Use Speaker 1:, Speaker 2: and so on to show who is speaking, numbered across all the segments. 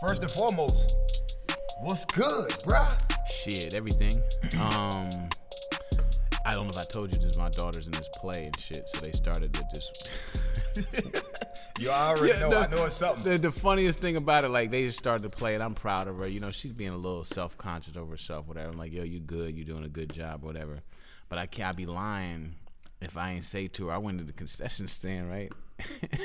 Speaker 1: First and foremost, what's good, bruh?
Speaker 2: Shit, everything. I don't know if I told you this. My daughter's in this play and shit, so they started to just.
Speaker 1: You already know. I know it's something.
Speaker 2: The funniest thing about it, like they just started to play it. I'm proud of her. You know, she's being a little self-conscious over herself, whatever. I'm like, yo, you good? You doing a good job, whatever. But I can't be lying if I ain't say to her. I went to the concession stand, right?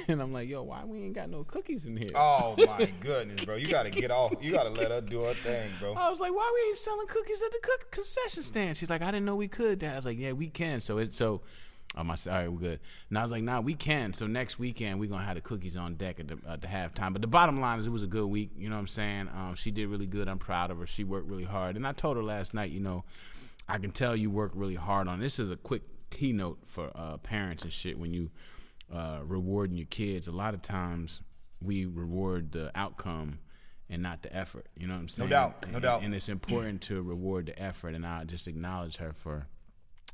Speaker 2: And I'm like, yo, why we ain't got no cookies in here?
Speaker 1: Oh my goodness, bro! You gotta get off. You gotta let her do her thing, bro.
Speaker 2: I was like, why we ain't selling cookies at the concession stand? She's like, I didn't know we could. Dad. I was like, yeah, we can. I said, all right, we're good. And I was like, nah, we can. So next weekend we're gonna have the cookies on deck at the halftime. But the bottom line is, it was a good week. You know what I'm saying? She did really good. I'm proud of her. She worked really hard. And I told her last night, you know, I can tell you worked really hard on this. Is a quick keynote for parents and shit when you. Rewarding your kids. A lot of times we reward the outcome and not the effort. You know what I'm saying?
Speaker 1: No doubt.
Speaker 2: And it's important to reward the effort. And I just acknowledge her for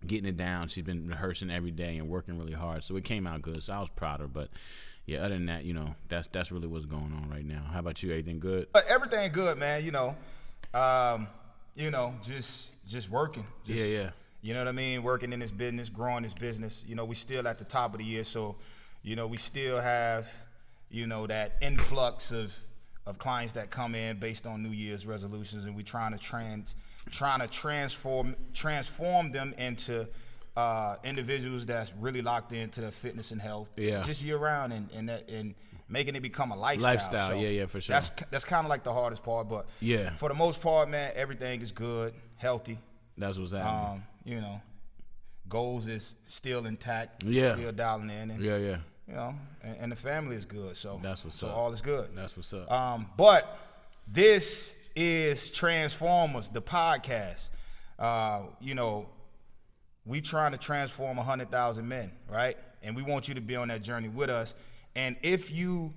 Speaker 2: getting it down. She's been rehearsing every day and working really hard. So it came out good. So I was proud of her. But yeah, other than that, you know, that's really what's going on right now. How about you? Everything good?
Speaker 1: Everything good, man. You know, just working.
Speaker 2: Yeah.
Speaker 1: You know what I mean? Working in this business, growing this business. You know, we still at the top of the year, so, you know, we still have, you know, that influx of clients that come in based on New Year's resolutions, and we trying to transform them into individuals that's really locked into their fitness and health, just year round, and making it become a lifestyle.
Speaker 2: So
Speaker 1: yeah,
Speaker 2: for sure.
Speaker 1: That's kind of like the hardest part, but
Speaker 2: yeah,
Speaker 1: for the most part, man, everything is good, healthy.
Speaker 2: That's what's happening.
Speaker 1: You know, goals is still intact.
Speaker 2: Yeah.
Speaker 1: Still dialing in. And,
Speaker 2: yeah.
Speaker 1: You know, and the family is good. So
Speaker 2: that's what's
Speaker 1: up.
Speaker 2: So
Speaker 1: all is good.
Speaker 2: That's what's up.
Speaker 1: But this is Transformers, the podcast. You know, we trying to transform 100,000 men, right? And we want you to be on that journey with us. And if you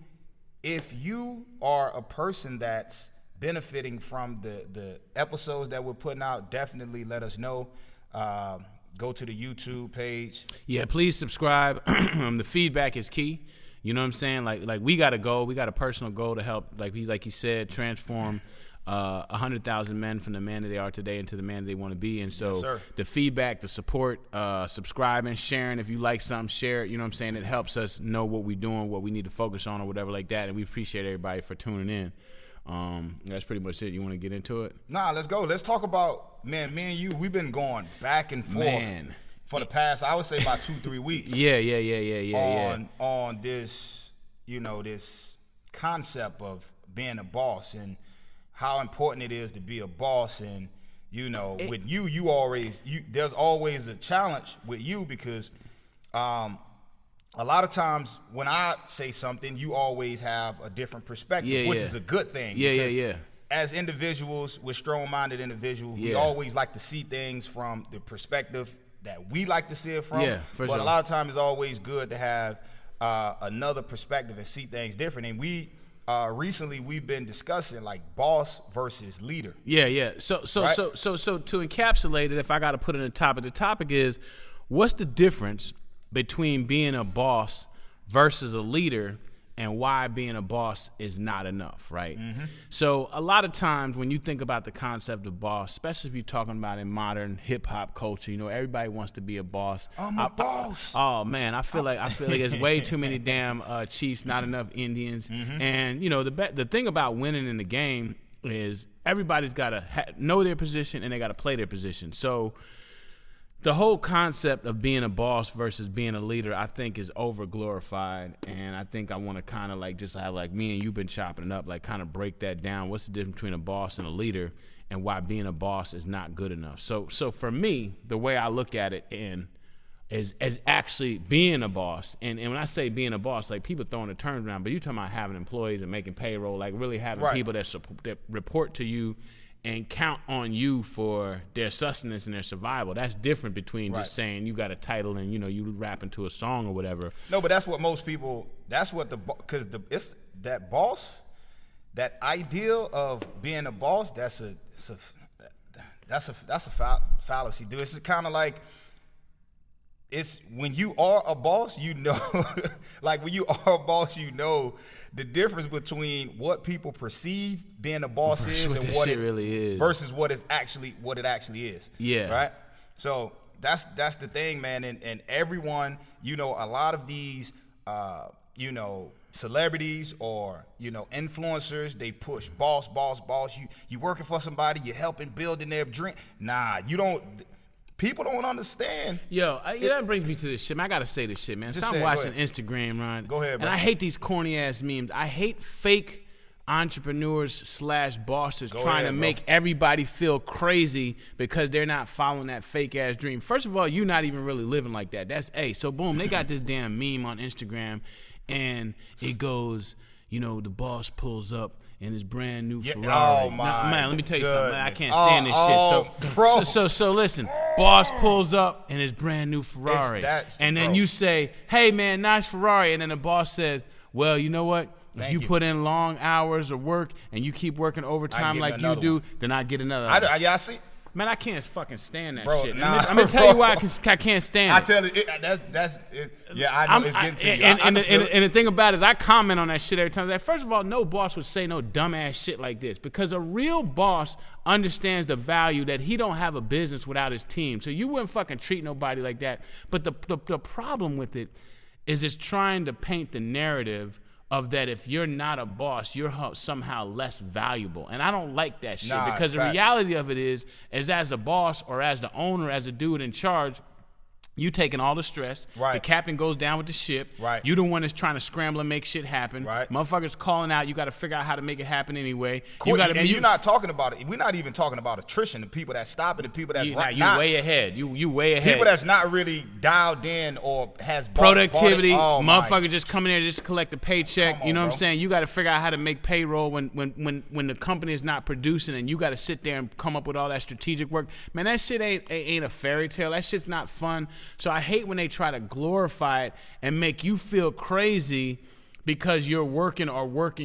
Speaker 1: are a person that's benefiting from the episodes that we're putting out, definitely let us know. Go to the YouTube page.
Speaker 2: Yeah, please subscribe. The feedback is key. You know what I'm saying? Like we got a goal. We got a personal goal to help, like he said, transform 100,000 men from the man that they are today into the man they want to be. And so
Speaker 1: yes,
Speaker 2: the feedback, the support, subscribing, sharing. If you like something, share it. You know what I'm saying? It helps us know what we're doing, what we need to focus on, or whatever like that. And we appreciate everybody for tuning in. That's pretty much it. You want to get into it?
Speaker 1: Nah, let's go. Let's talk about, man, me and you, we've been going back and forth for the past, I would say, about 2-3 weeks.
Speaker 2: Yeah.
Speaker 1: On this, you know, this concept of being a boss and how important it is to be a boss. And, you know, with you there's always a challenge with you because, a lot of times when I say something, you always have a different perspective, which is a good thing.
Speaker 2: Yeah.
Speaker 1: As individuals, we're strong-minded individuals. We always like to see things from the perspective that we like to see it from.
Speaker 2: Yeah, for
Speaker 1: but
Speaker 2: sure.
Speaker 1: A lot of times it's always good to have another perspective and see things different. And we recently we've been discussing like boss versus leader.
Speaker 2: Yeah. So to encapsulate it, if I got to put in the topic is, what's the difference between being a boss versus a leader, and why being a boss is not enough, right? Mm-hmm. So a lot of times when you think about the concept of boss, especially if you're talking about in modern hip hop culture, you know, everybody wants to be a boss.
Speaker 1: I'm a boss.
Speaker 2: Oh man, I feel like there's way too many damn chiefs, not enough Indians. Mm-hmm. And you know, the thing about winning in the game is everybody's got to know their position and they got to play their position. So the whole concept of being a boss versus being a leader, I think, is over glorified, and I think I want to kind of like just have like me and you've been chopping it up, like kind of break that down. What's the difference between a boss and a leader, and why being a boss is not good enough? So for me, the way I look at it is actually being a boss, and when I say being a boss, like people throwing the terms around, but you're talking about having employees and making payroll, like really having people that report to you and count on you for their sustenance and their survival. That's different between just saying you got a title and, you know, you rapping to a song or whatever.
Speaker 1: No, but that's what most people, because it's that boss, that ideal of being a boss, that's a fallacy, dude. It's kind of like, it's when you are a boss, you know, like when you are a boss, you know the difference between what people perceive being a boss is and what it
Speaker 2: really is
Speaker 1: versus what it actually is.
Speaker 2: Yeah.
Speaker 1: Right. So that's the thing, man. And everyone, you know, a lot of these, you know, celebrities or, you know, influencers, they push boss. You working for somebody, you're helping building their dream. Nah, you don't. People don't understand.
Speaker 2: Yo, that brings me to this shit, man. I gotta say this shit, man. So I'm watching Instagram, Ron.
Speaker 1: Go ahead, bro.
Speaker 2: And I hate these corny ass memes. I hate fake entrepreneurs / bosses trying to make everybody feel crazy because they're not following that fake ass dream. First of all, you're not even really living like that. That's so boom, they got this damn meme on Instagram, and it goes, you know, the boss pulls up in his brand new Ferrari.
Speaker 1: Oh my
Speaker 2: man, let me tell you
Speaker 1: goodness.
Speaker 2: something. Man, I can't stand this shit. So listen, boss pulls up in his brand new Ferrari, and then you say, "Hey man, nice Ferrari," and then the boss says, "Well, you know what? If you put in long hours of work and you keep working overtime like you do, then I get another."
Speaker 1: I see.
Speaker 2: Man, I can't fucking stand that
Speaker 1: Bro,
Speaker 2: shit.
Speaker 1: nah,
Speaker 2: I'm gonna tell you why I can't stand it.
Speaker 1: I tell you, that's it. Yeah, I know it's getting to you.
Speaker 2: And the thing about it is I comment on that shit every time. Like, first of all, no boss would say no dumbass shit like this because a real boss understands the value that he don't have a business without his team. So you wouldn't fucking treat nobody like that. But the problem with it is it's trying to paint the narrative of that if you're not a boss, you're somehow less valuable. And I don't like that shit because the reality of it is as a boss or as the owner, as a dude in charge, you taking all the stress.
Speaker 1: Right.
Speaker 2: The captain goes down with the ship.
Speaker 1: Right.
Speaker 2: You the one that's trying to scramble and make shit happen.
Speaker 1: Right.
Speaker 2: Motherfuckers calling out. You got to figure out how to make it happen anyway.
Speaker 1: Cool. You're not talking about it. We're not even talking about attrition. The people that stop it, the people that's
Speaker 2: you way ahead. You way ahead.
Speaker 1: People that's not really dialed in or has
Speaker 2: productivity.
Speaker 1: Motherfucker
Speaker 2: just come in there just collect a paycheck. You know what I'm saying? You got to figure out how to make payroll when the company is not producing, and you got to sit there and come up with all that strategic work. Man, that shit ain't a fairy tale. That shit's not fun. So I hate when they try to glorify it and make you feel crazy because you're working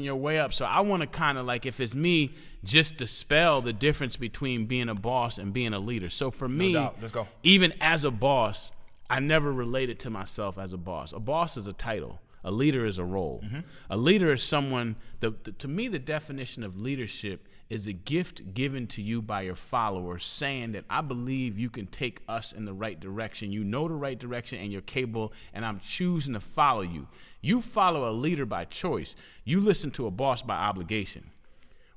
Speaker 2: your way up. So I want to kind of, like, if it's me, just dispel the difference between being a boss and being a leader. So for me,
Speaker 1: let's go.
Speaker 2: Even as a boss, I never related to myself as a boss. A boss is a title. A leader is a role. Mm-hmm. A leader is someone, to me, the definition of leadership is a gift given to you by your followers saying that I believe you can take us in the right direction. You know the right direction and you're capable, and I'm choosing to follow you. You follow a leader by choice. You listen to a boss by obligation.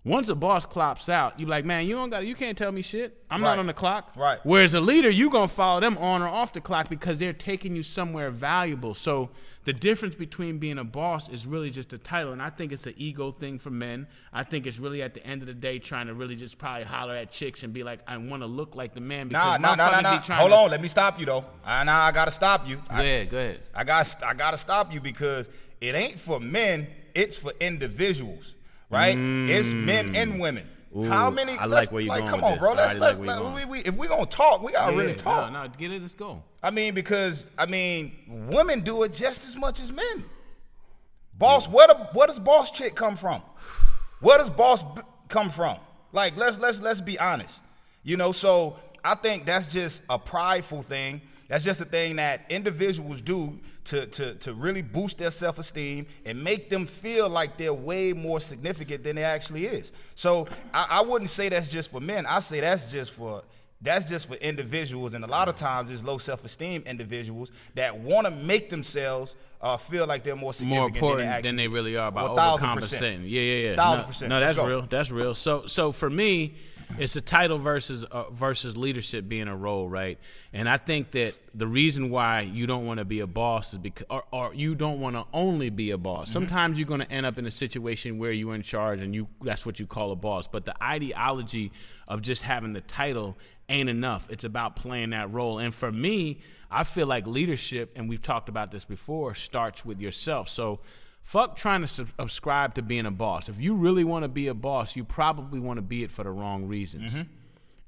Speaker 2: Once a boss clocks out, you like, man, you can't tell me shit. I'm not on the clock.
Speaker 1: Right.
Speaker 2: Whereas a leader, you gonna follow them on or off the clock because they're taking you somewhere valuable. So the difference between being a boss is really just a title, and I think it's an ego thing for men. I think it's really at the end of the day trying to really just probably holler at chicks and be like, I want to look like the man.
Speaker 1: Nah. Hold on, let me stop you though. I gotta stop you.
Speaker 2: Go ahead.
Speaker 1: I gotta stop you because it ain't for men. It's for individuals. Right? It's men and women.
Speaker 2: Ooh,
Speaker 1: how many?
Speaker 2: I like where you're going.
Speaker 1: Come on, bro. If we're gonna talk, we gotta really talk.
Speaker 2: No, get it. Let's go.
Speaker 1: Because women do it just as much as men. Boss, where does boss chick come from? Where does boss come from? Like, let's be honest. You know, so I think that's just a prideful thing. That's just a thing that individuals do to really boost their self-esteem and make them feel like they're way more significant than they actually is. So I wouldn't say that's just for men. I say that's just for individuals, and a lot of times it's low self-esteem individuals that want to make themselves feel like they're more significant
Speaker 2: important than they really are by overcompensating. Yeah.
Speaker 1: 1,000%.
Speaker 2: No, that's real. That's real. So for me, it's a title versus leadership being a role, right? And I think that the reason why you don't want to be a boss is because, or you don't want to only be a boss. Mm-hmm. Sometimes you're going to end up in a situation where you're in charge and that's what you call a boss. But the ideology of just having the title ain't enough. It's about playing that role. And for me, I feel like leadership, and we've talked about this before, starts with yourself. So fuck trying to subscribe to being a boss. If you really want to be a boss, you probably want to be it for the wrong reasons. Mm-hmm.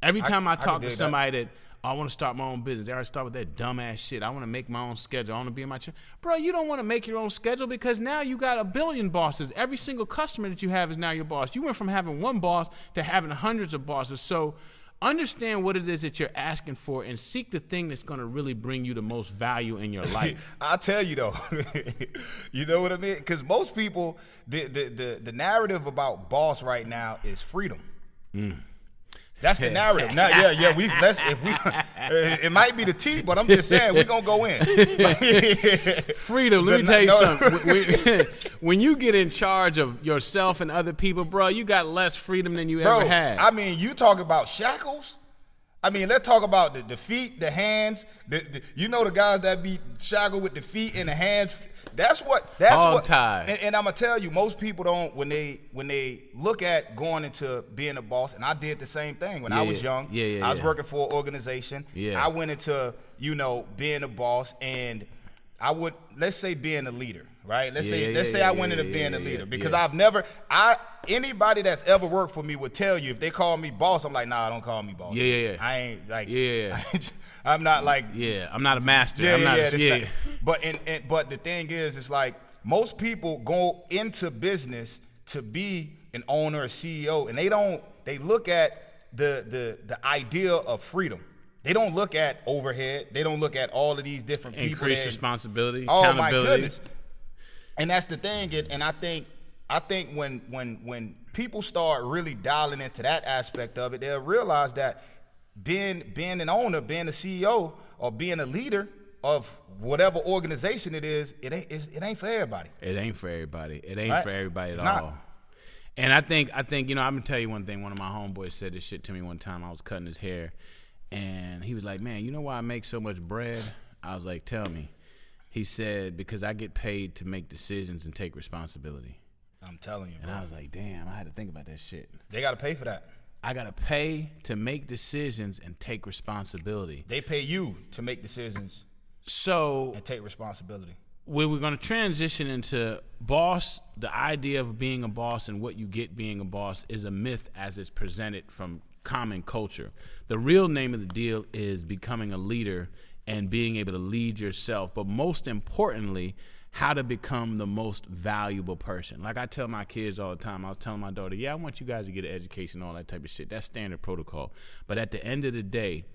Speaker 2: Every time I talk to somebody that I want to start my own business, they always start with that dumbass shit. I want to make my own schedule. I want to be in my chair. Bro, you don't want to make your own schedule because now you got a billion bosses. Every single customer that you have is now your boss. You went from having one boss to having hundreds of bosses. So understand what it is that you're asking for and seek the thing that's going to really bring you the most value in your life.
Speaker 1: I'll tell you though, you know what I mean? Because most people, the narrative about boss right now is freedom. That's the narrative. Now, it might be the T, but I'm just saying we're gonna go in.
Speaker 2: Freedom. Let me tell you something. When you get in charge of yourself and other people, bro, you got less freedom than you ever had.
Speaker 1: I mean, you talk about shackles. I mean, let's talk about the feet, the hands. You know the guys that be shackled with the feet and the hands. That's what.
Speaker 2: Tied.
Speaker 1: And I'm gonna tell you, most people don't when they look at going into being a boss. And I did the same thing when I was young. I was working for an organization. I went into being a boss, and let's say being a leader, right? Let's say I went into being a leader because anybody that's ever worked for me would tell you if they call me boss, I'm like, nah, don't call me boss. I ain't like I'm not like
Speaker 2: I'm not a master.
Speaker 1: But the thing is, it's like most people go into business to be an owner, a CEO, and they look at the idea of freedom. They don't look at overhead. They don't look at all of these different people.
Speaker 2: Increased responsibility,
Speaker 1: accountability.
Speaker 2: My goodness.
Speaker 1: And that's the thing. And I think when people start really dialing into that aspect of it, they'll realize that being an owner, being a CEO, or being a leader of whatever organization it is, it ain't for everybody.
Speaker 2: It ain't for everybody. It ain't
Speaker 1: right?
Speaker 2: for everybody at
Speaker 1: it's
Speaker 2: all.
Speaker 1: Not.
Speaker 2: And I think I'm gonna tell you one thing. One of my homeboys said this shit to me one time. I was cutting his hair, and he was like, "Man, you know why I make so much bread?" I was like, "Tell me." He said, "Because I get paid to make decisions and take responsibility."
Speaker 1: I'm telling you,
Speaker 2: and
Speaker 1: bro.
Speaker 2: I was like, "Damn, I had to think about that shit."
Speaker 1: They got to pay for that.
Speaker 2: I got to pay to make decisions and take responsibility.
Speaker 1: They pay you to make decisions and take responsibility.
Speaker 2: We're going to transition into boss. The idea of being a boss and what you get being a boss is a myth as it's presented from common culture. The real name of the deal is becoming a leader and being able to lead yourself, but most importantly, how to become the most valuable person. Like I tell my kids all the time, I was telling my daughter, I want you guys to get an education, all that type of shit. That's standard protocol. But at the end of the day,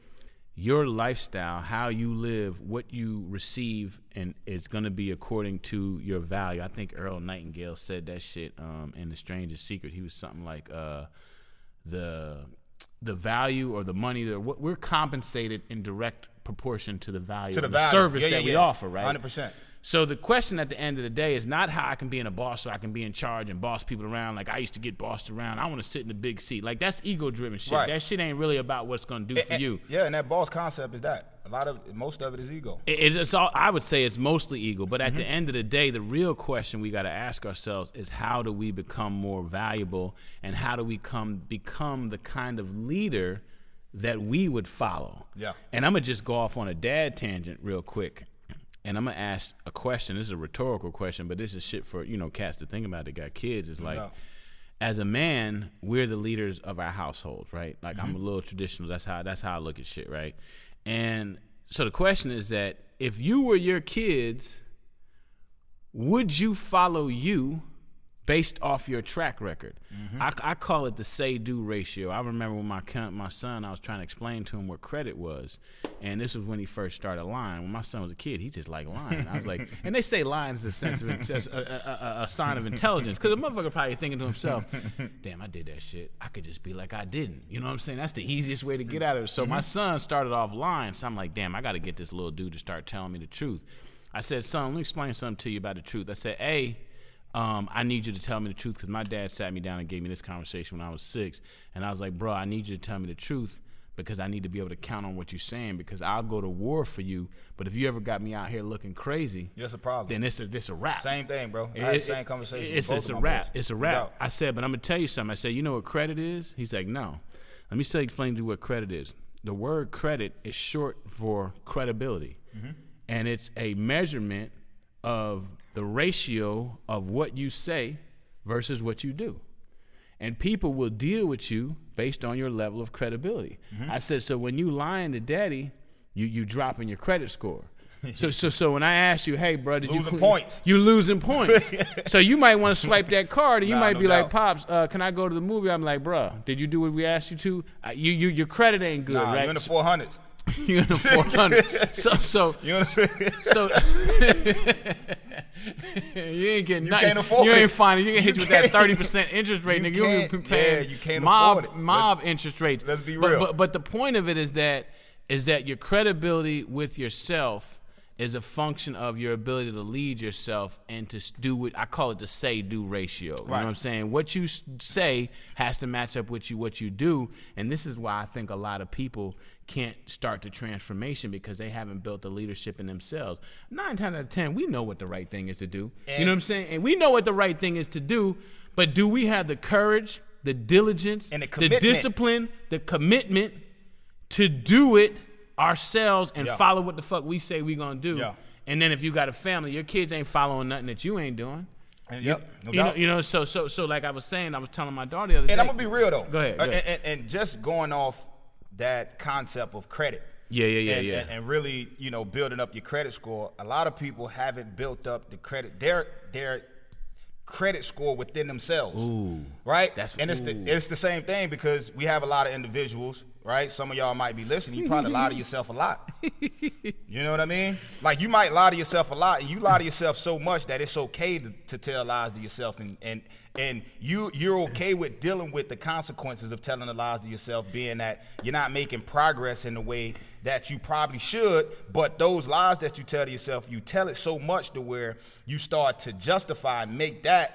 Speaker 2: your lifestyle, how you live, what you receive, and is going to be according to your value. I think Earl Nightingale said that shit in The Strangest Secret. He was something like the value or the money, we're compensated in direct proportion to the value of the service that we offer, right?
Speaker 1: 100%.
Speaker 2: So the question at the end of the day is not how I can be in a boss so I can be in charge and boss people around. Like I used to get bossed around. I want to sit in the big seat. Like that's ego-driven shit.
Speaker 1: Right.
Speaker 2: That shit ain't really about what's going to do for you.
Speaker 1: Yeah, and that boss concept is that. Most of it is ego.
Speaker 2: It's all, I would say it's mostly ego. But at the end of the day, the real question we got to ask ourselves is how do we become more valuable and how do we become the kind of leader that we would follow? Yeah. And I'm going to just go off on a dad tangent real quick. And I'm going to ask a question. This is a rhetorical question, but this is shit for, cats to think about that got kids. It's like, as a man, we're the leaders of our household, right? Like I'm a little traditional. That's how I look at shit, right? And so the question is that if you were your kids, would you follow you based off your track record? I call it the say-do ratio. I remember when my son, I was trying to explain to him what credit was, and this was when he first started lying. When my son was a kid, he just liked lying. I was like, and they say lying is a sense of a sign of intelligence, because the motherfucker probably thinking to himself, damn, I did that shit. I could just be like I didn't. You know what I'm saying? That's the easiest way to get out of it. So my son started off lying, so I'm like, damn, I got to get this little dude to start telling me the truth. I said, son, let me explain something to you about the truth. I said, I need you to tell me the truth because my dad sat me down and gave me this conversation when I was 6. And I was like, bro, I need you to tell me the truth because I need to be able to count on what you're saying because I'll go to war for you. But if you ever got me out here looking crazy,
Speaker 1: that's a problem.
Speaker 2: Then it's a wrap.
Speaker 1: Same thing, bro. I had the same conversation.
Speaker 2: It's a wrap. It's a wrap. I said, but I'm going to tell you something. I said, you know what credit is? He's like, no. Let me explain to you what credit is. The word credit is short for credibility. And it's a measurement of the ratio of what you say versus what you do. And people will deal with you based on your level of credibility. I said, so when you lying to daddy, you dropping your credit score. So when I ask you, hey, bro, did
Speaker 1: Losing points.
Speaker 2: You losing points. So you might want to swipe that card, and you might
Speaker 1: no
Speaker 2: be like,
Speaker 1: doubt.
Speaker 2: Pops, can I go to the movie? I'm like, bro, did you do what we asked you to? Your credit ain't good, right?
Speaker 1: You're in the 400s.
Speaker 2: You're in the 400. So
Speaker 1: You know what I'm saying?
Speaker 2: So you ain't getting nothing.
Speaker 1: can't afford
Speaker 2: you ain't
Speaker 1: it.
Speaker 2: finding. You can hit you with that
Speaker 1: can't-
Speaker 2: 30% interest rate, nigga. You
Speaker 1: can't-
Speaker 2: be paying
Speaker 1: yeah, you can't afford it.
Speaker 2: mob interest rates.
Speaker 1: Let's be real.
Speaker 2: But the point of it is that your credibility with yourself is a function of your ability to lead yourself and to do what I call it the say-do ratio. You know what I'm saying? What you say has to match up with what you do, and this is why I think a lot of people can't start the transformation because they haven't built the leadership in themselves. 9 times out of 10, we know what the right thing is to do. You know what I'm saying? And we know what the right thing is to do, but do we have the courage, the diligence,
Speaker 1: And the
Speaker 2: the
Speaker 1: commitment.
Speaker 2: discipline, the commitment to do it ourselves and follow what the fuck we say we gonna do?
Speaker 1: Yeah.
Speaker 2: And then if you got a family, your kids ain't following nothing that you ain't doing.
Speaker 1: And no doubt.
Speaker 2: You know, so like I was saying, I was telling my daughter the other day.
Speaker 1: And I'm gonna be real though.
Speaker 2: Go ahead.
Speaker 1: And just going off that concept of credit.
Speaker 2: Yeah.
Speaker 1: And really, building up your credit score. A lot of people haven't built up the credit, their credit score within themselves.
Speaker 2: Ooh,
Speaker 1: right?
Speaker 2: that's-
Speaker 1: It's the same thing because we have a lot of individuals, right? Some of y'all might be listening. You probably lie to yourself a lot. You know what I mean? Like you might lie to yourself a lot, and you lie to yourself so much that it's okay to tell lies to yourself, and you're okay with dealing with the consequences of telling the lies to yourself, being that you're not making progress in the way that you probably should. But those lies that you tell to yourself, you tell it so much to where you start to justify and make that.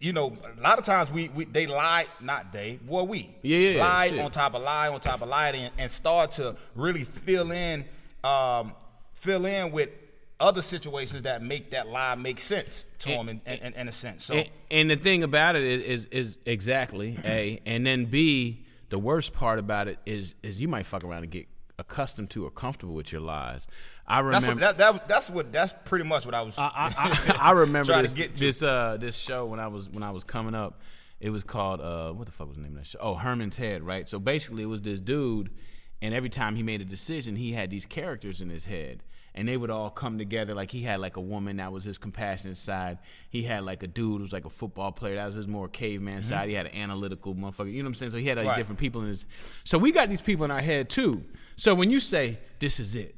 Speaker 1: A lot of times they lie, not they, well, we lie
Speaker 2: shit.
Speaker 1: on top of lie on top of lie, and start to really fill in with other situations that make that lie make sense to them in a sense. So,
Speaker 2: and the thing about it is exactly A, and then B, the worst part about it is you might fuck around and get accustomed to or comfortable with your lies. I remember
Speaker 1: that's pretty much what I was.
Speaker 2: I remember
Speaker 1: trying to get to.
Speaker 2: this show when I was coming up. It was called what the fuck was the name of that show? Oh, Herman's Head, right? So basically, it was this dude, and every time he made a decision, he had these characters in his head, and they would all come together. Like he had like a woman that was his compassionate side. He had like a dude who was like a football player that was his more caveman side. He had an analytical motherfucker. You know what I'm saying? So he had like different people in his. So we got these people in our head too. So when you say this is it.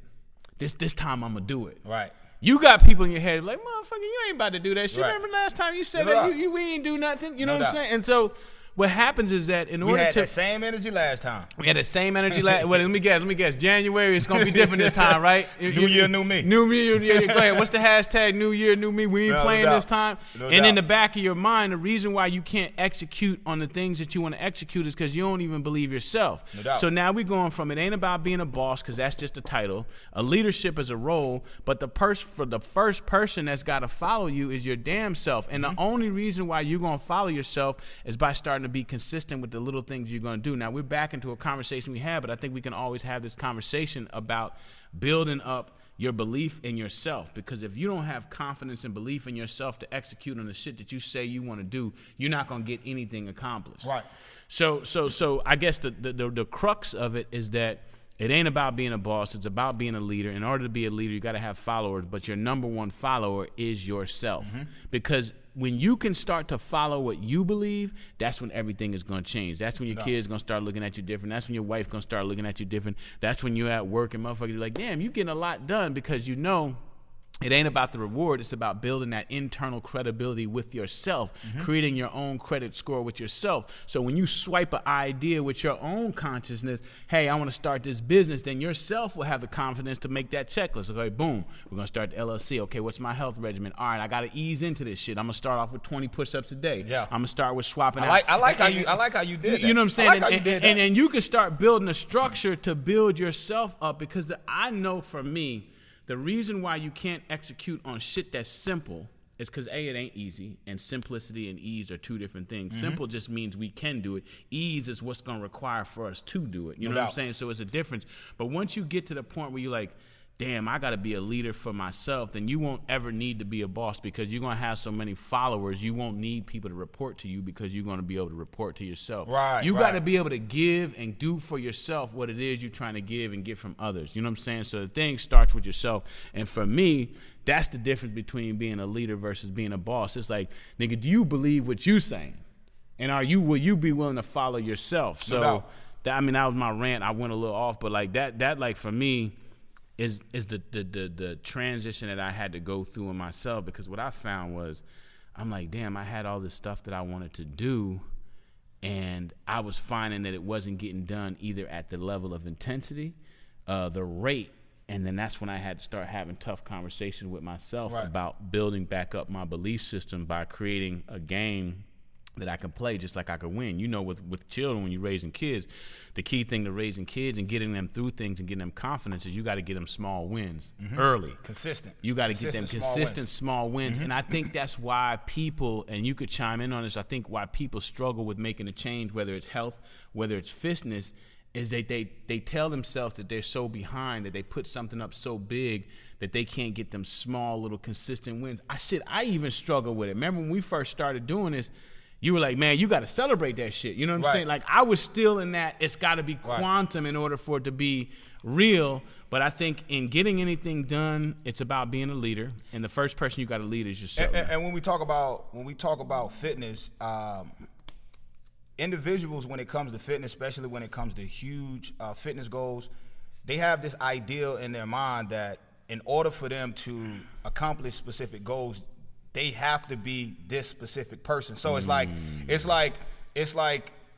Speaker 2: This time I'm gonna do it.
Speaker 1: Right.
Speaker 2: You got people in your head like, motherfucker, you ain't about to do that shit.
Speaker 1: Right.
Speaker 2: Remember last time you said
Speaker 1: No
Speaker 2: that
Speaker 1: doubt.
Speaker 2: we ain't do nothing? You know
Speaker 1: No
Speaker 2: what I'm
Speaker 1: doubt.
Speaker 2: saying? And so what happens is that in
Speaker 1: We
Speaker 2: order
Speaker 1: had
Speaker 2: to
Speaker 1: that same energy last time.
Speaker 2: we had the same energy last. Well, let me guess. January it's gonna be different this time, right?
Speaker 1: New year, new me.
Speaker 2: New year, go ahead. What's the hashtag? New year, new me. We ain't
Speaker 1: No
Speaker 2: playing
Speaker 1: doubt.
Speaker 2: this time.
Speaker 1: No
Speaker 2: And in
Speaker 1: doubt.
Speaker 2: the back of your mind, the reason why you can't execute on the things that you want to execute is because you don't even believe yourself.
Speaker 1: No doubt.
Speaker 2: So now we're going from it ain't about being a boss because that's just a title. A leadership is a role, but the first person that's got to follow you is your damn self. And the only reason why you're gonna follow yourself is by starting to be consistent with the little things you're going to do. Now, we're back into a conversation we had, but I think we can always have this conversation about building up your belief in yourself, because if you don't have confidence and belief in yourself to execute on the shit that you say you want to do, you're not going to get anything accomplished.
Speaker 1: Right.
Speaker 2: So I guess the crux of it is that it ain't about being a boss. It's about being a leader. In order to be a leader, you got to have followers, but your number one follower is yourself. Because when you can start to follow what you believe, that's when everything is going to change. That's when your kids going to start looking at you different. That's when your wife going to start looking at you different. That's when you're at work and motherfuckers are like, damn, you getting a lot done because you know it ain't about the reward. It's about building that internal credibility with yourself, creating your own credit score with yourself. So when you swipe an idea with your own consciousness, hey, I want to start this business, then yourself will have the confidence to make that checklist. Okay, boom, we're going to start the LLC. Okay, what's my health regimen? All right, I got to ease into this shit. I'm going to start off with 20 push-ups a day.
Speaker 1: Yeah.
Speaker 2: I'm going to start with swapping
Speaker 1: I like how you did that.
Speaker 2: You know what I'm saying?
Speaker 1: I like how you did that.
Speaker 2: And you can start building a structure to build yourself up, because I know for me, the reason why you can't execute on shit that's simple is because A, it ain't easy, and simplicity and ease are two different things. Simple just means we can do it. Ease is what's going to require for us to do it. You know what I'm saying? So it's a difference. But once you get to the point where you're like, damn, I got to be a leader for myself, then you won't ever need to be a boss because you're going to have so many followers. You won't need people to report to you because you're going to be able to report to yourself.
Speaker 1: Right.
Speaker 2: You got to be able to give and do for yourself what it is you're trying to give and get from others. You know what I'm saying? So the thing starts with yourself. And for me, that's the difference between being a leader versus being a boss. It's like, nigga, do you believe what you saying? And will you be willing to follow yourself? So that was my rant. I went a little off, but like that like for me is the transition that I had to go through in myself, because what I found was I'm like, damn, I had all this stuff that I wanted to do, and I was finding that it wasn't getting done either at the level of intensity, the rate, and then that's when I had to start having tough conversations with myself about building back up my belief system by creating a game that I can play just like I could win. You know, with children, when you're raising kids, the key thing to raising kids and getting them through things and getting them confidence is you got to get them small wins early.
Speaker 1: Consistent.
Speaker 2: You got to get them consistent small wins. And I think that's why people, and you could chime in on this, I think why people struggle with making a change, whether it's health, whether it's fitness, is they tell themselves that they're so behind, that they put something up so big that they can't get them small little consistent wins. I even struggle with it. Remember when we first started doing this, you were like, man, you got to celebrate that shit. You know what I'm saying? Like, I was still in that it's got to be quantum in order for it to be real. But I think in getting anything done, it's about being a leader. And the first person you got to lead is yourself.
Speaker 1: And when we talk about fitness, individuals, when it comes to fitness, especially when it comes to huge fitness goals, they have this ideal in their mind that in order for them to accomplish specific goals, they have to be this specific person. So it's like,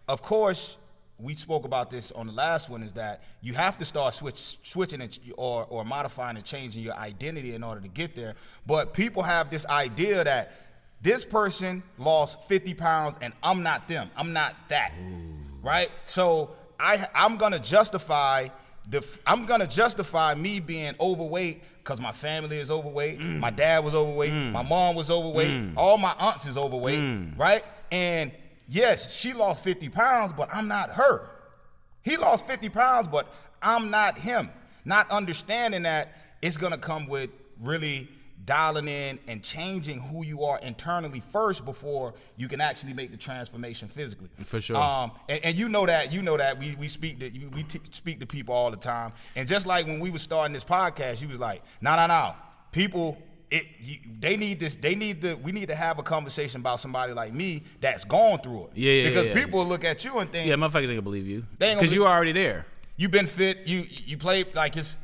Speaker 1: of course, we spoke about this on the last one, is that you have to start switching or modifying and changing your identity in order to get there. But people have this idea that this person lost 50 pounds and I'm not them. I'm not that, right? So I'm gonna justify me being overweight because my family is overweight, my dad was overweight, my mom was overweight, all my aunts is overweight, right? And yes, she lost 50 pounds, but I'm not her. He lost 50 pounds, but I'm not him. Not understanding that it's gonna come with really dialing in and changing who you are internally first before you can actually make the transformation physically.
Speaker 2: For sure.
Speaker 1: And you know that we speak to people all the time. And just like when we were starting this podcast, you was like, no. People, we need to have a conversation about somebody like me that's gone through it. Because people look at you and think,
Speaker 2: motherfuckers ain't gonna believe you. Because you're already there.
Speaker 1: You've been fit, you played like it's,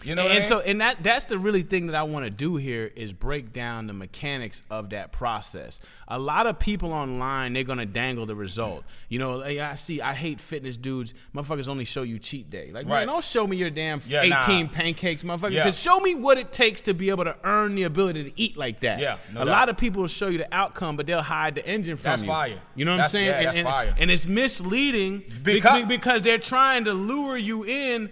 Speaker 1: you know what I mean?
Speaker 2: So that's the really thing that I want to do here is break down the mechanics of that process. A lot of people online, they're gonna dangle the result. You know, I hate fitness dudes. Motherfuckers only show you cheat day. Like, man, don't show me your damn 18 pancakes, motherfucker. Because show me what it takes to be able to earn the ability to eat like that. A lot of people will show you the outcome, but they'll hide the engine from you.
Speaker 1: That's fire.
Speaker 2: You know what I'm saying?
Speaker 1: Yeah, that's fire.
Speaker 2: And it's misleading because they're trying to lure you in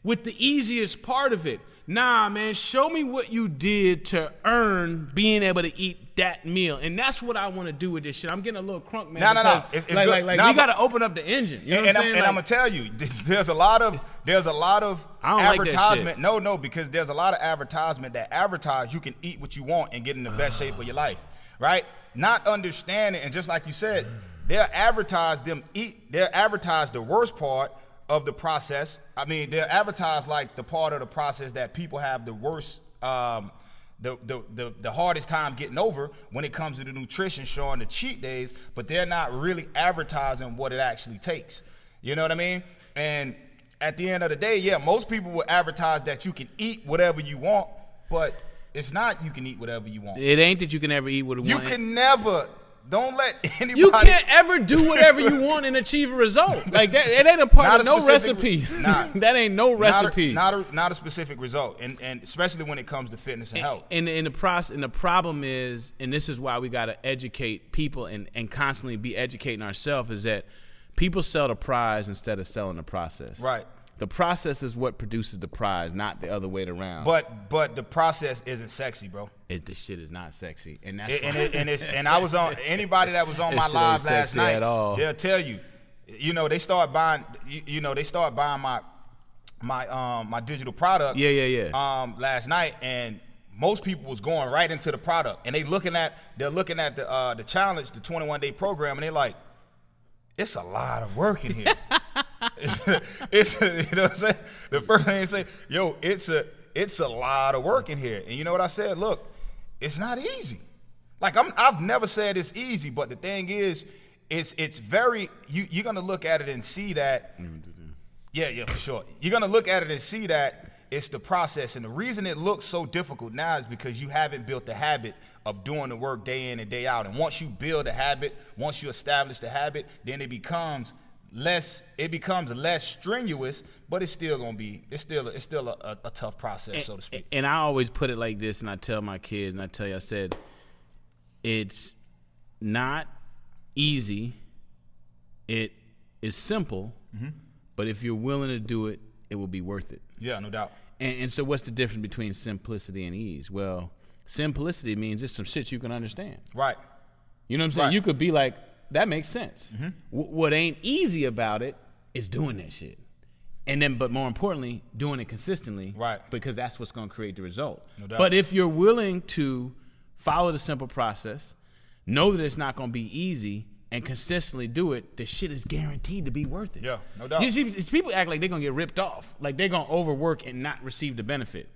Speaker 2: with the easiest part of it. Nah, man, show me what you did to earn being able to eat that meal. And that's what I want to do with this shit. I'm getting a little crunk, man.
Speaker 1: No. It's
Speaker 2: we got to open up the engine. You know what I'm saying?
Speaker 1: And I'm going to tell you, there's a lot of advertisement.
Speaker 2: Like
Speaker 1: No, because there's a lot of advertisement that advertise you can eat what you want and get in the best shape of your life, right? Not understanding, and just like you said, they'll advertise the worst part of the process. I mean, they'll advertise like the part of the process that people have the worst, the hardest time getting over when it comes to the nutrition, showing the cheat days, but they're not really advertising what it actually takes. You know what I mean? And at the end of the day, most people will advertise that you can eat whatever you want, but it's not you can eat whatever you want.
Speaker 2: It ain't that you can ever eat what you want.
Speaker 1: You can never. Don't let anybody.
Speaker 2: You can't ever do whatever you want and achieve a result. Like that, it ain't a part of no recipe. That ain't no recipe.
Speaker 1: Not a specific result, and especially when it comes to fitness and health.
Speaker 2: And the problem is, and this is why we got to educate people and constantly be educating ourselves, is that people sell the prize instead of selling the process.
Speaker 1: Right.
Speaker 2: The process is what produces the prize, not the other way around.
Speaker 1: But the process isn't sexy, bro.
Speaker 2: The shit is not sexy, and that's
Speaker 1: and I was on anybody that was on my live last night. They'll tell you, they start buying my my digital product. Last night, and most people was going right into the product, and they're looking at the challenge, the 21-day program, and they're like, it's a lot of work in here. It's you know what I'm saying? The first thing they say, yo, it's a lot of work in here. And you know what I said? Look, it's not easy. Like I've never said it's easy, but the thing is, it's very you're gonna look at it and see that. Yeah, for sure. You're gonna look at it and see that it's the process. And the reason it looks so difficult now is because you haven't built the habit of doing the work day in and day out. And once you build a habit, once you establish the habit, then it becomes less strenuous, but it's still a tough process, so to speak.
Speaker 2: And I always put it like this, and I tell my kids, and I tell you, I said, it's not easy. It is simple, but if you're willing to do it, it will be worth it.
Speaker 1: Yeah, no doubt.
Speaker 2: And so what's the difference between simplicity and ease? Well, simplicity means it's some shit you can understand.
Speaker 1: Right.
Speaker 2: You know what I'm saying?
Speaker 1: Right.
Speaker 2: You could be like, that makes sense. What ain't easy about it is doing that shit. And then, but more importantly, doing it consistently.
Speaker 1: Right.
Speaker 2: Because that's what's going to create the result.
Speaker 1: No doubt.
Speaker 2: But if you're willing to follow the simple process, know that it's not going to be easy, and consistently do it, the shit is guaranteed to be worth it.
Speaker 1: Yeah, no doubt.
Speaker 2: You see, people act like they're going to get ripped off, like they're going to overwork and not receive the benefit.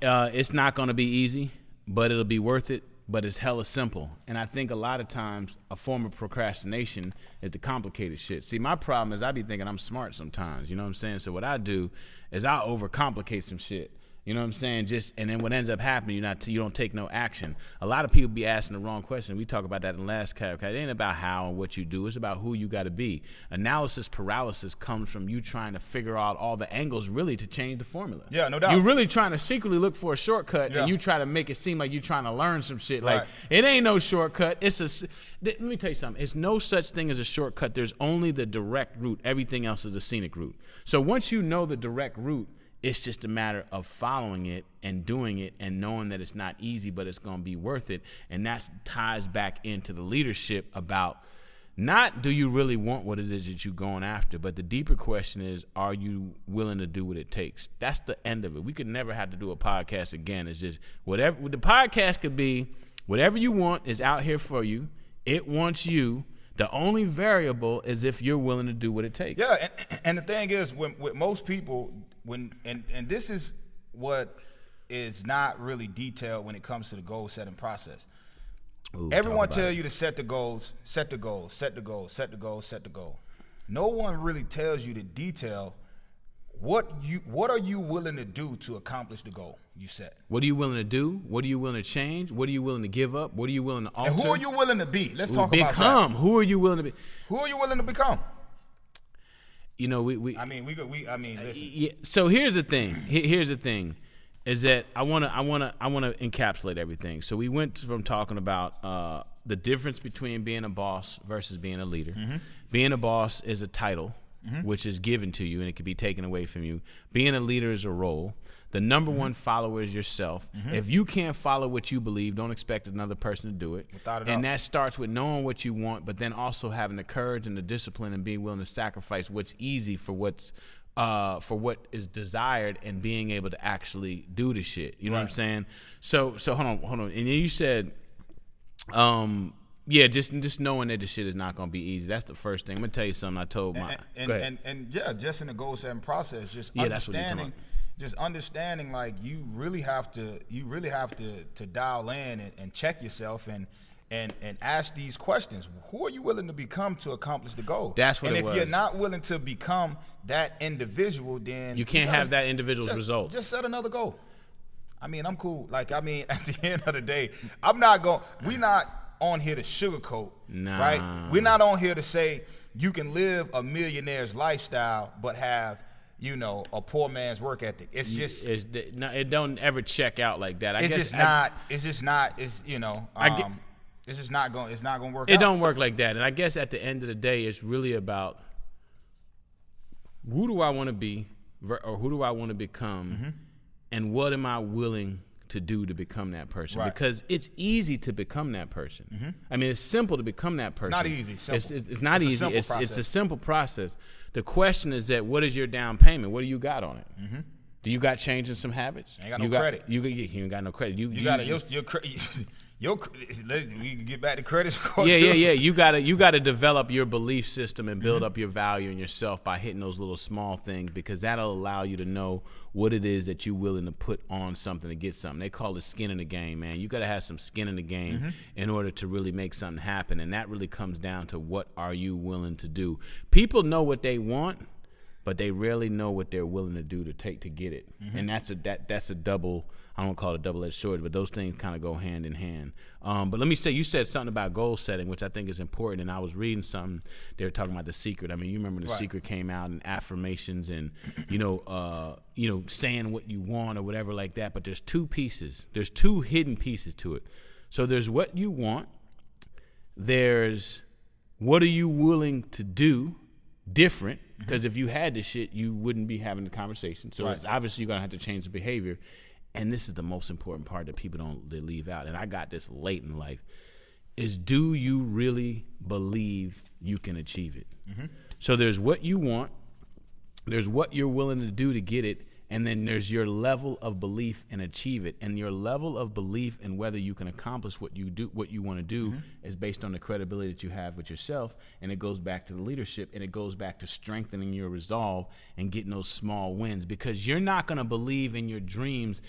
Speaker 2: It's not going to be easy, but it'll be worth it, but it's hella simple. And I think a lot of times a form of procrastination is the complicated shit. See, my problem is I be thinking I'm smart sometimes, you know what I'm saying? So what I do is I overcomplicate some shit. You know what I'm saying? And then what ends up happening, you don't take no action. A lot of people be asking the wrong question. We talk about that in the last podcast. It ain't about how and what you do. It's about who you got to be. Analysis paralysis comes from you trying to figure out all the angles really to change the formula.
Speaker 1: Yeah, no doubt.
Speaker 2: You're really trying to secretly look for a shortcut, and you try to make it seem like you're trying to learn some shit. Like, it ain't no shortcut. Let me tell you something. It's no such thing as a shortcut. There's only the direct route. Everything else is a scenic route. So once you know the direct route, it's just a matter of following it and doing it and knowing that it's not easy, but it's going to be worth it. And that ties back into the leadership about not do you really want what it is that you're going after, but the deeper question is, are you willing to do what it takes? That's the end of it. We could never have to do a podcast again. It's just whatever the podcast could be, whatever you want is out here for you. It wants you. The only variable is if you're willing to do what it takes.
Speaker 1: Yeah, and the thing is, with most people, and this is what is not really detailed when it comes to the goal setting process.
Speaker 2: Ooh,
Speaker 1: everyone tell you to set the goals. No one really tells you the detail. What are you willing to do to accomplish the goal you set?
Speaker 2: What are you willing to do? What are you willing to change? What are you willing to give up? What are you willing to alter?
Speaker 1: And who are you willing to be? Let's talk about that.
Speaker 2: Who are you willing to be?
Speaker 1: Who are you willing to become?
Speaker 2: You know,
Speaker 1: listen.
Speaker 2: So here's the thing. Here's the thing, is that I wanna encapsulate everything. So we went from talking about the difference between being a boss versus being a leader. Being a boss is a title, which is given to you, and it can be taken away from you. Being a leader is a role. The number one follower is yourself. If you can't follow what you believe, don't expect another person to do it.
Speaker 1: Without a doubt.
Speaker 2: And that starts with knowing what you want, but then also having the courage and the discipline and being willing to sacrifice what's easy for what is desired, and being able to actually do the shit. You know what I'm saying? So hold on. And then you said, just knowing that the shit is not gonna be easy. That's the first thing. I'm gonna tell you something I told my
Speaker 1: just in the goal setting process, just understanding like you really have to dial in and check yourself and ask these questions. Who are you willing to become to accomplish the goal?
Speaker 2: That's what it was.
Speaker 1: And if you're not willing to become that individual, then
Speaker 2: you can't have that individual's results.
Speaker 1: Just set another goal. I mean, I'm cool. At the end of the day, we're not on here to sugarcoat, right? We're not on here to say you can live a millionaire's lifestyle but have, a poor man's work ethic. It's just
Speaker 2: it don't ever check out like that.
Speaker 1: It's just not gonna work out.
Speaker 2: It don't work like that. And I guess at the end of the day, it's really about who do I want to be or who do I want to become, and what am I willing to do to become that person?
Speaker 1: Right.
Speaker 2: Because it's easy to become that person. I mean, it's simple to become that person.
Speaker 1: Not easy. Simple.
Speaker 2: It's not easy.
Speaker 1: It's
Speaker 2: A simple process. The question is that what is your down payment? What do you got on it? Do you got change in some habits?
Speaker 1: Ain't got no credit.
Speaker 2: You ain't got no credit.
Speaker 1: You got we can get back to credit score.
Speaker 2: Yeah.
Speaker 1: too.
Speaker 2: You gotta develop your belief system and build up your value in yourself by hitting those little small things, because that'll allow you to know what it is that you're willing to put on something to get something. They call it skin in the game, man. You gotta have some skin in the game in order to really make something happen, and that really comes down to what are you willing to do. People know what they want, but they rarely know what they're willing to do to get it. And that's a double. I don't call it a double-edged sword, but those things kind of go hand in hand. But let me say, you said something about goal setting, which I think is important. And I was reading something. They were talking about The Secret. I mean, you remember The Secret came out, and affirmations and saying what you want or whatever like that. But there's two pieces. There's two hidden pieces to it. So there's what you want. There's what are you willing to do different, because if you had this shit, you wouldn't be having the conversation. So it's obviously you're gonna have to change the behavior, and this is the most important part that people they leave out. And I got this late in life: is do you really believe you can achieve it? So there's what you want, there's what you're willing to do to get it, and then there's your level of belief and achieve it. And your level of belief and whether you can accomplish what you want to do is based on the credibility that you have with yourself. And it goes back to the leadership, and it goes back to strengthening your resolve and getting those small wins, because you're not going to believe in your dreams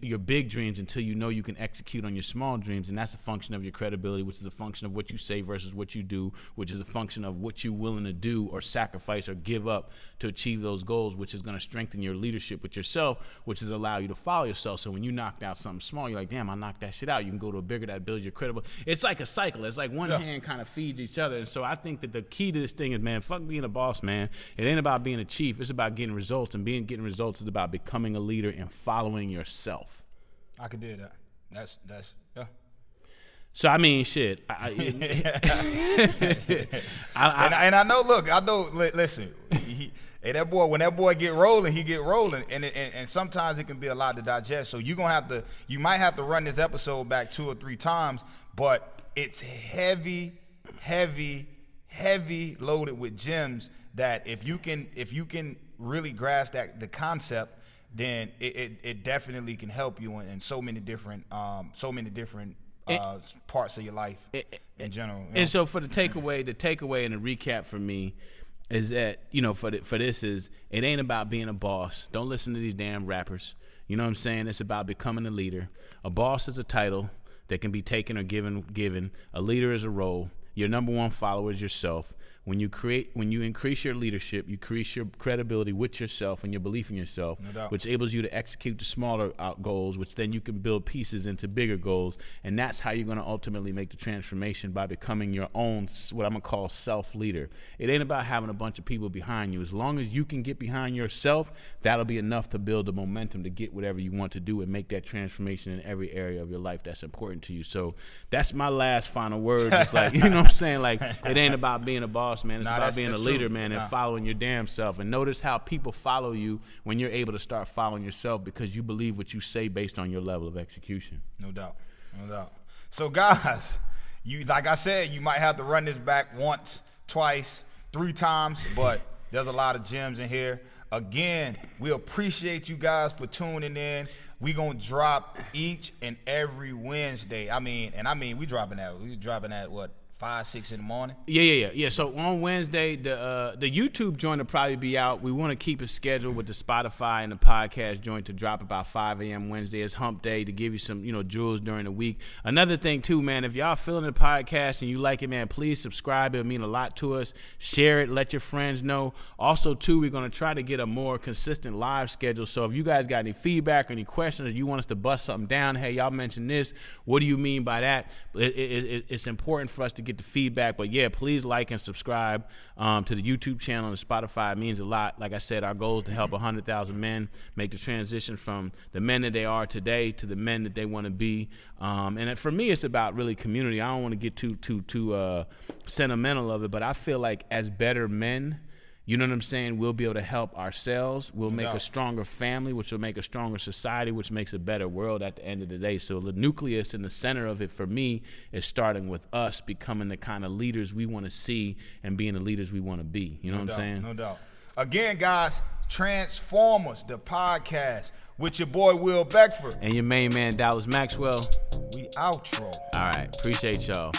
Speaker 2: your big dreams until you know you can execute on your small dreams. And that's a function of your credibility, which is a function of what you say versus what you do, which is a function of what you're willing to do or sacrifice or give up to achieve those goals, which is going to strengthen your leadership with yourself, which is allow you to follow yourself. So when you knocked out something small, you're like, damn, I knocked that shit out. You can go to a bigger that builds your credibility. It's like a cycle. It's like one hand kind of feeds each other. And so I think that the key to this thing is, man, fuck being a boss, man. It ain't about being a chief. It's about getting results, and getting results is about becoming a leader and following yourself.
Speaker 1: I could do that. That's yeah.
Speaker 2: So I mean, shit.
Speaker 1: And I know. Look, I know. Listen, hey, that boy. When that boy get rolling, he get rolling, and sometimes it can be a lot to digest. So you might have to run this episode back 2 or 3 times, but it's heavy loaded with gems that if you can really grasp the concept, then it definitely can help you in so many different parts of your life in general. You know?
Speaker 2: And so for the takeaway and the recap for me is that, for this is, it ain't about being a boss. Don't listen to these damn rappers. You know what I'm saying? It's about becoming a leader. A boss is a title that can be taken or given. A leader is a role. Your number one follower is yourself. When you increase your leadership, you increase your credibility with yourself and your belief in yourself, which enables you to execute the smaller goals, which then you can build pieces into bigger goals. And that's how you're going to ultimately make the transformation, by becoming your own, what I'm going to call self-leader. It ain't about having a bunch of people behind you. As long as you can get behind yourself, that'll be enough to build the momentum to get whatever you want to do and make that transformation in every area of your life that's important to you. So that's my last final word. It's like, you know what I'm saying? Like, it ain't about being a boss, man. It's about being a leader, man, and following your damn self. And notice how people follow you when you're able to start following yourself, because you believe what you say based on your level of execution.
Speaker 1: No doubt. So, guys, like I said, you might have to run this back once, twice, 3 times, but there's a lot of gems in here. Again, we appreciate you guys for tuning in. We gonna drop each and every Wednesday. We dropping at what? 5, 6 in the morning.
Speaker 2: Yeah. So on Wednesday, the YouTube joint will probably be out. We want to keep a schedule with the Spotify and the podcast joint to drop about 5 a.m. Wednesday. It's hump day to give you some, jewels during the week. Another thing too, man, if y'all feeling the podcast and you like it, man, please subscribe. It'll mean a lot to us. Share it. Let your friends know. Also too, we're going to try to get a more consistent live schedule. So if you guys got any feedback or any questions, or you want us to bust something down, hey, y'all mentioned this. What do you mean by that? It's important for us to get the feedback, but yeah, please like and subscribe to the YouTube channel and Spotify. It means a lot. Like I said, our goal is to help 100,000 men make the transition from the men that they are today to the men that they want to be. And for me, it's about really community. I don't want to get too sentimental of it, but I feel like as better men, you know what I'm saying, we'll be able to help ourselves. We'll make
Speaker 1: doubt.
Speaker 2: a stronger family, which will make a stronger society, which makes a better world at the end of the day. So the nucleus in the center of it for me is starting with us becoming the kind of leaders we want to see and being the leaders we want to be. You know what I'm saying?
Speaker 1: No doubt. Again, guys, Transformers, the podcast with your boy Will Beckford.
Speaker 2: And your main man, Dallas Maxwell.
Speaker 1: We outro.
Speaker 2: All right. Appreciate y'all.